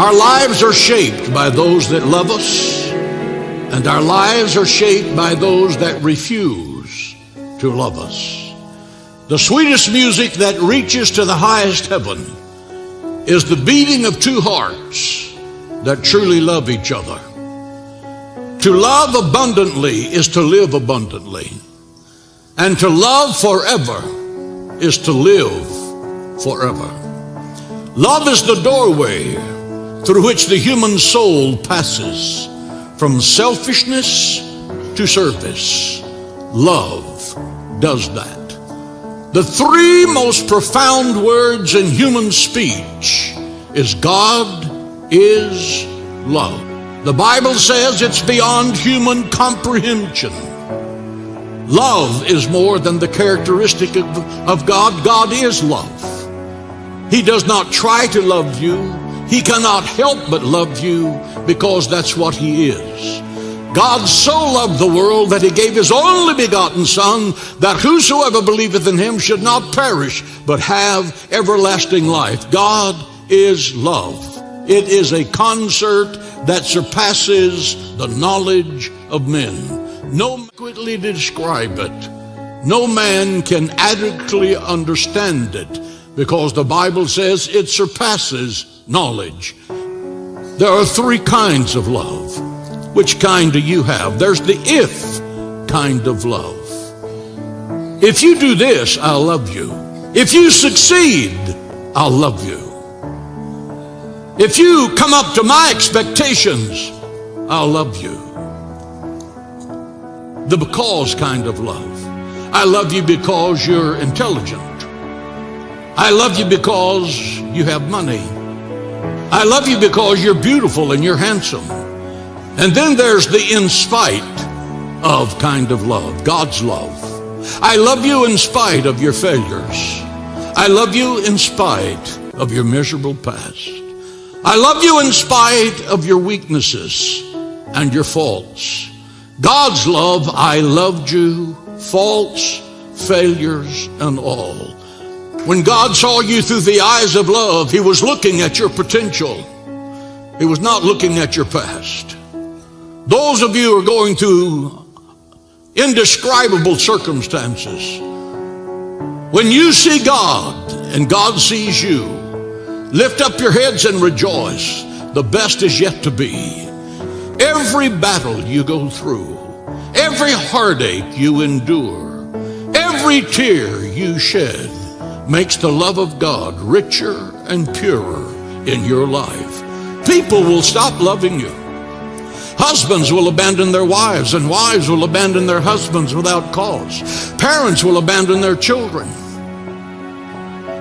Our lives are shaped by those that love us, and our lives are shaped by those that refuse to love us. The sweetest music that reaches to the highest heaven is the beating of two hearts that truly love each other. To love abundantly is to live abundantly, and to love forever is to live forever. Love is the doorway through which the human soul passes from selfishness to service. Love does that. The three most profound words in human speech is God is love. The Bible says it's beyond human comprehension. Love is more than the characteristic of God. God is love. He does not try to love you. He cannot help but love you because that's what he is. God so loved the world that he gave his only begotten Son, that whosoever believeth in him should not perish, but have everlasting life. God is love. It is a concert that surpasses the knowledge of men. No man can adequately describe it. No man can adequately understand it, because the Bible says it surpasses knowledge. There are three kinds of love. Which kind do you have? There's the if kind of love. If you do this, I'll love you. If you succeed, I'll love you. If you come up to my expectations, I'll love you. The because kind of love. I love you because you're intelligent. I love you because you have money. I love you because you're beautiful and you're handsome. And then there's the in spite of kind of love, God's love. I love you in spite of your failures. I love you in spite of your miserable past. I love you in spite of your weaknesses and your faults. God's love, I loved you, faults, failures, and all. When God saw you through the eyes of love, he was looking at your potential. He was not looking at your past. Those of you who are going through indescribable circumstances, when you see God and God sees you, lift up your heads and rejoice. The best is yet to be. Every battle you go through, every heartache you endure, every tear you shed makes the love of God richer and purer in your life. People will stop loving you. Husbands will abandon their wives, and wives will abandon their husbands without cause. Parents will abandon their children.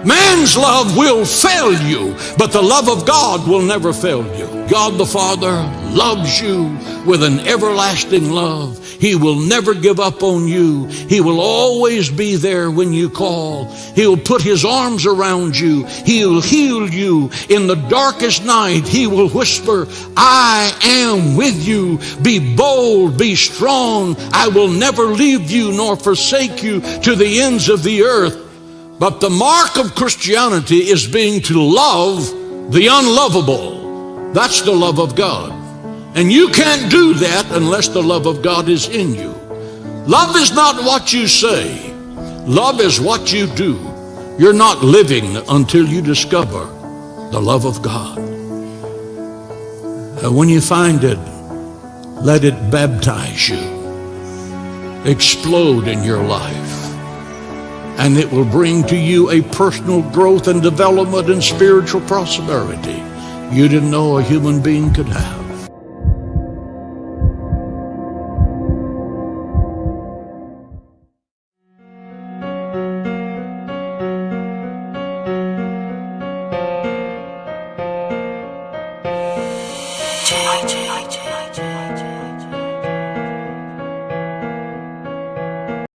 Man's love will fail you, but the love of God will never fail you. God the Father loves you with an everlasting love. He will never give up on you. He will always be there when you call. He'll put his arms around you. He'll heal you in the darkest night. He will whisper, I am with you. Be bold, be strong. I will never leave you nor forsake you to the ends of the earth. But the mark of Christianity is being to love the unlovable. That's the love of God. And you can't do that unless the love of God is in you. Love is not what you say. Love is what you do. You're not living until you discover the love of God. And when you find it, let it baptize you, explode in your life. And it will bring to you a personal growth and development and spiritual prosperity you didn't know a human being could have.